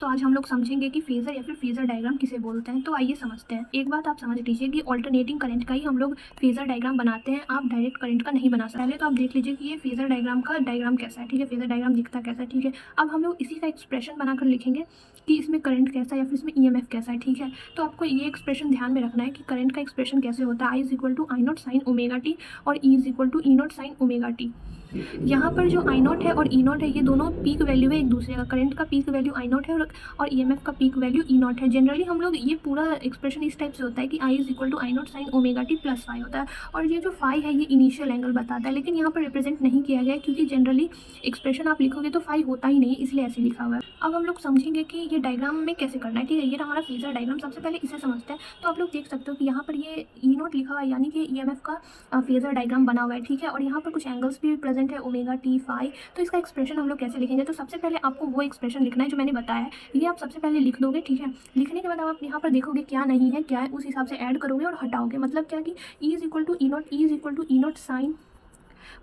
तो आज हम लोग समझेंगे कि फेज़र या फिर फेज़र डायग्राम किसे बोलते हैं। तो आइए समझते हैं। एक बात आप समझ लीजिए कि ऑल्टरनेटिंग करंट का ही हम लोग फेज़र डायग्राम बनाते हैं, आप डायरेक्ट करंट का नहीं बना सकते। पहले तो आप देख लीजिए कि ये फेज़र डायग्राम का डायग्राम कैसा है, ठीक है, फेज़र डायग्राम दिखता कैसा है, ठीक है। अब हम लोग इसी का एक्सप्रेशन बनाकर लिखेंगे कि इसमें करंट कैसा है या फिर इसमें ईएमएफ कैसा है, ठीक है। तो आपको ये एक्सप्रेशन ध्यान में रखना है कि करंट का एक्सप्रेशन कैसे होता है, I is equal to I naught sine omega T और E is equal to E naught sine omega T. यहाँ पर जो आई नॉट है और ई नॉट है, ये दोनों पीक वैल्यू है एक दूसरे का। करंट का पीक वैल्यू आई नॉट है और ईएमएफ का पीक वैल्यू ई नॉट है। जनरली हम लोग ये पूरा एक्सप्रेशन इस टाइप से होता है कि I is equal to I naught sine omega T plus phi होता है, और ये जो फाई है ये इनिशियल एंगल बताता है, लेकिन यहाँ पर रिप्रेजेंट नहीं किया गया है क्योंकि जनरली एक्सप्रेशन आप लिखोगे तो फाई होता ही नहीं, इसलिए ऐसे लिखा हुआ है। अब हम लोग समझेंगे कि ये डायग्राम में कैसे करना है, ठीक है। ये हमारा फेजर डायग्राम, सबसे पहले इसे समझते हैं। तो आप लोग देख सकते हो कि यहाँ पर ये ई नॉट लिखा हुआ है, यानी कि ईएमएफ का फेजर डायग्राम बना हुआ है, ठीक है। और यहाँ पर कुछ एंगल्स भी प्रेजेंट है, ओमेगा टी फाई। तो इसका एक्सप्रेशन हम लोग कैसे लिखेंगे, तो सबसे पहले आपको वो एक्सप्रेशन लिखना है जो मैंने बताया है, ये आप सबसे पहले लिख दोगे, ठीक है। लिखने के बाद आप यहाँ पर देखोगे क्या नहीं है क्या है, उस हिसाब से ऐड करोगे और हटाओगे। मतलब क्या कि E is equal to E naught, E is equal to E naught sine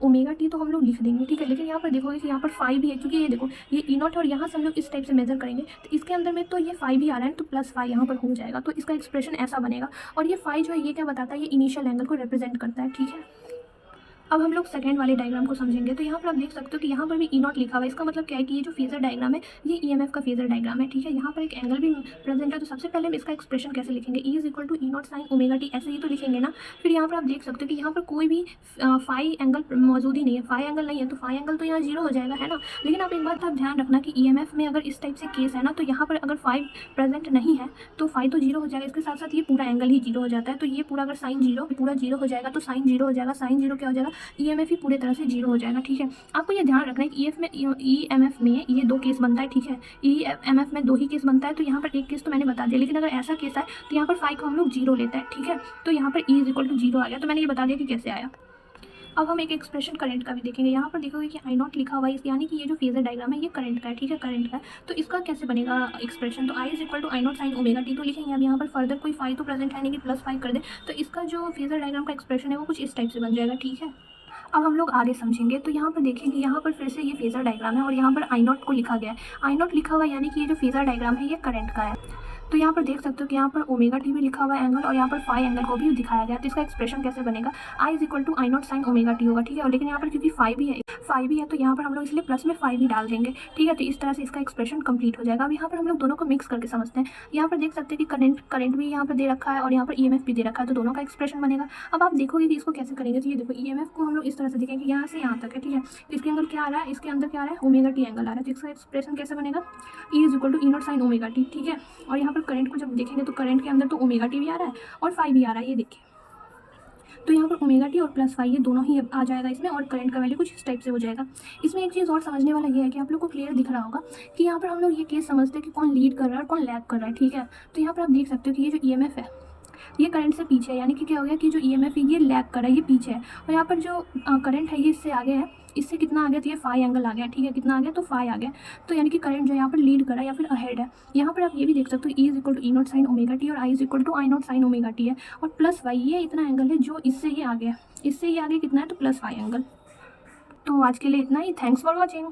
omega T तो हम लोग लिख देंगे, ठीक है। लेकिन यहाँ पर देखोगे कि यहाँ पर फाई भी है, क्योंकि ये देखो ये ई नॉट है और यहाँ से हम लोग इस टाइप से मेजर करेंगे तो इसके अंदर में तो ये फाई भी आ रहा है, तो प्लस फाई यहाँ पर हो जाएगा। तो इसका एक्सप्रेशन ऐसा बनेगा। और ये फाई जो है ये क्या बताता है, ये इनिशियल एंगल को रिप्रेजेंट करता है, ठीक है। अब हम लोग सेकंड वाले डायग्राम को समझेंगे। तो यहाँ पर आप देख सकते हो कि यहाँ पर भी ई नॉट लिखा हुआ है। इसका मतलब क्या है कि ये जो फेजर डायग्राम है ये ईएमएफ का फेजर डायग्राम है, ठीक है। यहाँ पर एक एंगल भी प्रेजेंट है। तो सबसे पहले हम इसका एक्सप्रेशन कैसे लिखेंगे, E is equal to E naught sine omega t, ऐसे ही तो लिखेंगे ना। फिर यहाँ पर आप देख सकते हो कि यहाँ पर कोई भी फाई एंगल मौजूद ही नहीं है, फाई एंगल नहीं है, तो फाई एंगल तो यहाँ जीरो हो जाएगा, है ना। लेकिन आप एक बात आप ध्यान रखना कि ईएमएफ में अगर इस टाइप से केस है ना, तो यहाँ पर अगर फाई प्रेजेंट नहीं है तो फाई तो जीरो हो जाएगा, इसके साथ साथ ये पूरा एंगल ही जीरो हो जाता है। तो ये पूरा अगर साइन जीरो पूरा जीरो हो जाएगा तो साइन जीरो हो जाएगा, साइन जीरो क्या हो जाएगा, ईएमएफ ही पूरे तरह से जीरो हो जाएगा, ठीक है। आपको ये ध्यान रखना है कि ईएमएफ में ये दो केस बनता है, ठीक है। ईएमएफ में दो ही केस बनता है, तो यहाँ पर एक केस तो मैंने बता दिया, लेकिन अगर ऐसा केस है तो यहाँ पर फाई को हम लोग जीरो लेते हैं, ठीक है। तो यहाँ पर E is equal to zero आ गया, तो मैंने ये बता दिया कि कैसे आया। अब हम एक एक्सप्रेशन करंट का भी देखेंगे। यहाँ पर देखोगे कि आई नॉट लिखा हुआ है, यानी कि ये जो फेजर डायग्राम है ये करंट का है, ठीक है, करंट का है। तो इसका कैसे बनेगा एक्सप्रेशन, तो I is equal to I naught sine omega T तो लिखेंगे। अब यहाँ पर फर्दर कोई फाई तो प्रेजेंट है नहीं कि प्लस फाई कर दे, तो इसका जो फेजर डायग्राम का एक्सप्रेशन है वो कुछ इस टाइप से बन जाएगा, ठीक है। अब हम लोग आगे समझेंगे। तो यहाँ पर देखेंगे, यहाँ पर फिर से ये फेजर डायग्राम है और यहाँ पर आई नॉट को लिखा गया है। आई नॉट लिखा हुआ है यानी कि ये जो फेजर डायग्राम है ये करंट का है। तो यहाँ पर देख सकते हो कि यहाँ पर ओमेगा टी भी लिखा हुआ है एंगल, और यहाँ पर फाई एंगल को भी दिखाया गया है। तो इसका एक्सप्रेशन कैसे बनेगा, I is equal to I naught sine omega T होगा, ठीक है। लेकिन यहाँ पर क्योंकि फाई भी है तो यहाँ पर हम लोग इसलिए प्लस में फाई भी डाल देंगे, ठीक है। तो इस तरह से इसका एक्सप्रेशन कंप्लीट हो जाएगा। अब यहाँ पर हम लोग दोनों को मिक्स करके समझते हैं। यहाँ पर देख सकते हैं कि करंट भी यहाँ पर दे रखा है और यहाँ पर ईएमएफ भी दे रखा है, तो दोनों का एक्सप्रेशन बनेगा। अब आप देखोगे कि इसको कैसे करेंगे, तो ये देखो ईएमएफ को हम लोग इस तरह से देखेंगे यहाँ से यहाँ तक है, ठीक है। इसके अंदर क्या आ रहा है, इसके अंदर क्या आ रहा है, ओमेगा टी एंगल आ रहा है। तो इसका एक्सप्रेशन कैसे बनेगा, E is equal to E naught sine omega t, ठीक है। और यहाँ पर करंट को जब देखेंगे तो करंट के अंदर तो ओमेगा टी भी आ रहा है और फाई भी आ रहा है, ये देखिए। तो यहाँ पर ओमेगा टी और प्लस फाई ये दोनों ही आ जाएगा इसमें, और करंट का वैल्यू कुछ इस टाइप से हो जाएगा। इसमें एक चीज़ और समझने वाला ये है कि आप लोग को क्लियर दिख रहा होगा कि यहाँ पर हम लोग ये केस समझते हैं कि कौन लीड कर रहा है और कौन लैग कर रहा है, ठीक है। तो यहाँ पर आप देख सकते हो कि ये जो ईएमएफ है ये करंट से पीछे है, यानी कि क्या हो गया कि जो ईएमएफ है ये लैग कर रहा है, ये पीछे है। और यहाँ पर जो करंट है ये इससे आगे है, इससे कितना आ गया, तो ये फाई एंगल आ गया, ठीक है। कितना आ गया, तो फाई आ गया। तो यानी कि करंट जो यहाँ पर लीड कर रहा है या फिर अहेड है। यहाँ पर आप ये भी देख सकते हो E is equal to E naught sine omega T और I is equal to I naught sine omega T है, और प्लस वाई ये इतना एंगल है जो इससे ही आगे है, इससे ही आगे कितना है, तो प्लस वाई एंगल। तो आज के लिए इतना ही, थैंक्स फॉर वॉचिंग।